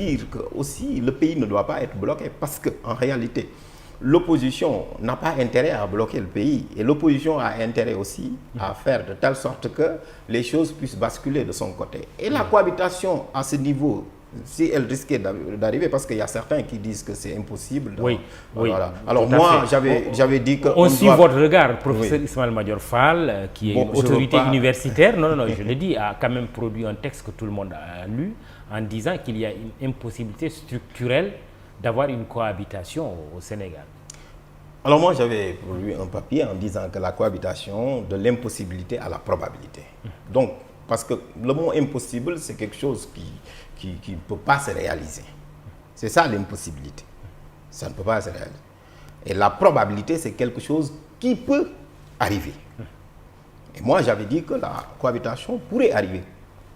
dire que aussi le pays ne doit pas être bloqué parce qu'en réalité, l'opposition n'a pas intérêt à bloquer le pays et l'opposition a intérêt aussi à faire de telle sorte que les choses puissent basculer de son côté. Et la cohabitation à ce niveau, si elle risquait d'arriver, parce qu'il y a certains qui disent que c'est impossible. Donc, oui, voilà. Alors moi, j'avais dit que... On suit votre regard, professeur Ismaël Madior Fall, qui est une autorité universitaire, non, je le dis, a quand même produit un texte que tout le monde a lu, en disant qu'il y a une impossibilité structurelle d'avoir une cohabitation au Sénégal. Alors moi, j'avais produit un papier en disant que la cohabitation, de l'impossibilité à la probabilité. Donc, parce que le mot impossible, c'est quelque chose qui ne peut pas se réaliser. C'est ça l'impossibilité. Ça ne peut pas se réaliser. Et la probabilité, c'est quelque chose qui peut arriver. Et moi, j'avais dit que la cohabitation pourrait arriver.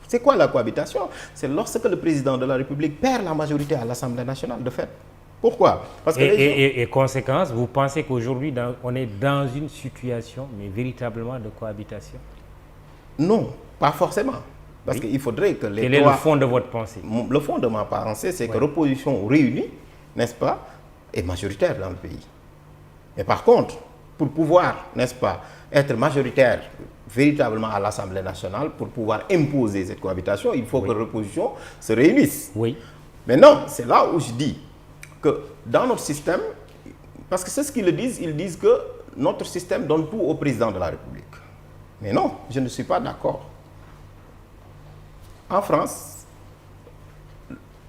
C'est quoi la cohabitation? C'est lorsque le président de la République perd la majorité à l'Assemblée nationale, de fait. Pourquoi? Parce que et conséquence, vous pensez qu'aujourd'hui, on est dans une situation, mais véritablement de cohabitation? Non, pas forcément. Parce qu'il faudrait que les Quel est le fond de votre pensée? Le fond de ma pensée, c'est que l'opposition réunie, n'est-ce pas, est majoritaire dans le pays. Mais par contre, pour pouvoir, n'est-ce pas, être majoritaire véritablement à l'Assemblée nationale, pour pouvoir imposer cette cohabitation, il faut que l'opposition se réunisse. Oui. Maintenant, c'est là où je dis que dans notre système, parce que c'est ce qu'ils disent, ils disent que notre système donne tout au président de la République. Mais non, je ne suis pas d'accord. En France,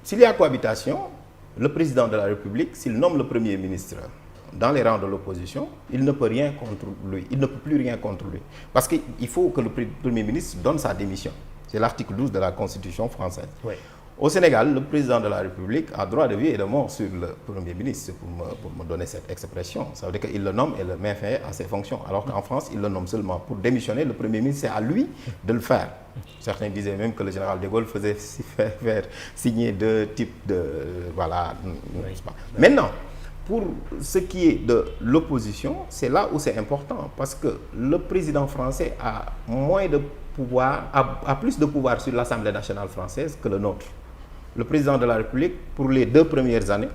s'il y a cohabitation, le président de la République, s'il nomme le Premier ministre dans les rangs de l'opposition, il ne peut rien contre lui. Il ne peut plus rien contre lui. Parce qu'il faut que le Premier ministre donne sa démission. C'est l'article 12 de la Constitution française. Oui. Au Sénégal, le président de la République a droit de vie et de mort sur le Premier ministre, pour me donner cette expression. Ça veut dire qu'il le nomme et le met fin à ses fonctions. Alors qu'en France, il le nomme seulement pour démissionner. Le Premier ministre, c'est à lui de le faire. Certains disaient même que le général de Gaulle faisait faire signer deux types de... Voilà. Oui. Maintenant, pour ce qui est de l'opposition, c'est là où c'est important. Parce que le président français a moins de pouvoir, a plus de pouvoir sur l'Assemblée nationale française que le nôtre. Le président de la République, pour les 2 premières années,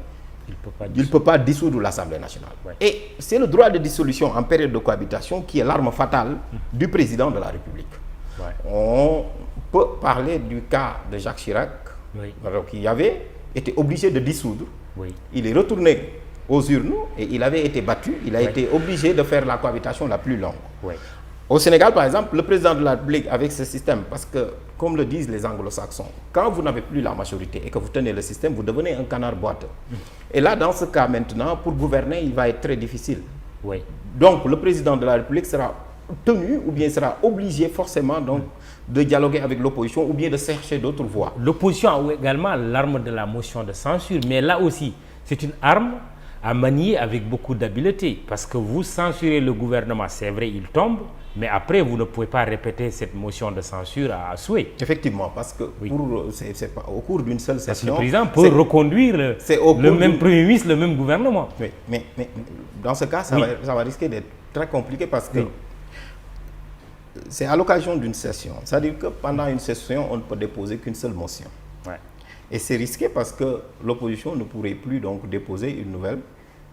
il ne peut pas dissoudre l'Assemblée nationale. Ouais. Et c'est le droit de dissolution en période de cohabitation qui est l'arme fatale du président de la République. Ouais. On peut parler du cas de Jacques Chirac, qui avait été obligé de dissoudre. Oui. Il est retourné aux urnes et il avait été battu. Il a été obligé de faire la cohabitation la plus longue. Oui. Au Sénégal, par exemple, le président de la République, avec ce système, parce que, comme le disent les anglo-saxons, quand vous n'avez plus la majorité et que vous tenez le système, vous devenez un canard boiteux. Et là, dans ce cas maintenant, pour gouverner, il va être très difficile. Oui. Donc, le président de la République sera tenu ou bien sera obligé forcément donc, de dialoguer avec l'opposition ou bien de chercher d'autres voies. L'opposition a également l'arme de la motion de censure, mais là aussi, c'est une arme à manier avec beaucoup d'habileté. Parce que vous censurez le gouvernement, c'est vrai, il tombe, mais après, vous ne pouvez pas répéter cette motion de censure à souhait. Effectivement, parce que c'est pas au cours d'une seule session... Le président peut reconduire le même Premier ministre, le même gouvernement. Oui, mais dans ce cas, ça va risquer d'être très compliqué parce que c'est à l'occasion d'une session. C'est-à-dire que pendant une session, on ne peut déposer qu'une seule motion. Ouais. Et c'est risqué parce que l'opposition ne pourrait plus donc déposer une nouvelle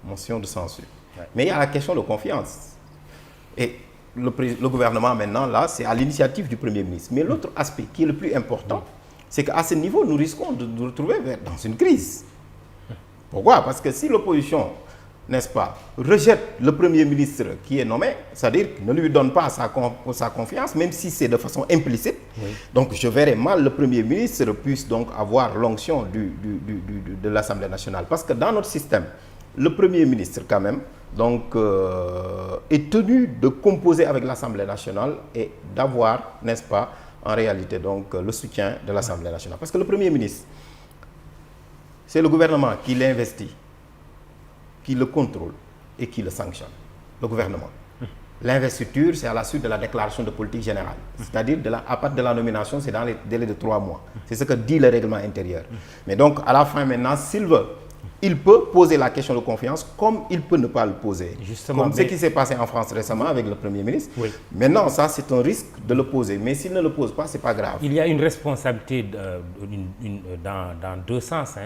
motion de censure. Ouais. Mais il y a la question de confiance. Et le gouvernement maintenant, là, c'est à l'initiative du Premier ministre. Mais l'autre aspect qui est le plus important, c'est qu'à ce niveau, nous risquons de nous retrouver dans une crise. Pourquoi? Parce que si l'opposition, n'est-ce pas, rejette le Premier ministre qui est nommé, c'est-à-dire ne lui donne pas sa confiance, même si c'est de façon implicite, donc je verrais mal le Premier ministre puisse donc avoir l'onction de l'Assemblée nationale. Parce que dans notre système, le Premier ministre, quand même, donc, est tenu de composer avec l'Assemblée nationale et d'avoir, n'est-ce pas, en réalité, donc, le soutien de l'Assemblée nationale. Parce que le Premier ministre, c'est le gouvernement qui l'investit, qui le contrôle et qui le sanctionne. Le gouvernement. L'investiture, c'est à la suite de la déclaration de politique générale. C'est-à-dire, à partir de la nomination, c'est dans les délais de 3 mois. C'est ce que dit le règlement intérieur. Mais donc, à la fin, maintenant, s'il veut il peut poser la question de confiance comme il peut ne pas le poser. Justement, comme ce qui s'est passé en France récemment avec le Premier ministre. Oui. Maintenant, ça, c'est un risque de le poser. Mais s'il ne le pose pas, c'est pas grave. Il y a une responsabilité dans deux sens, hein.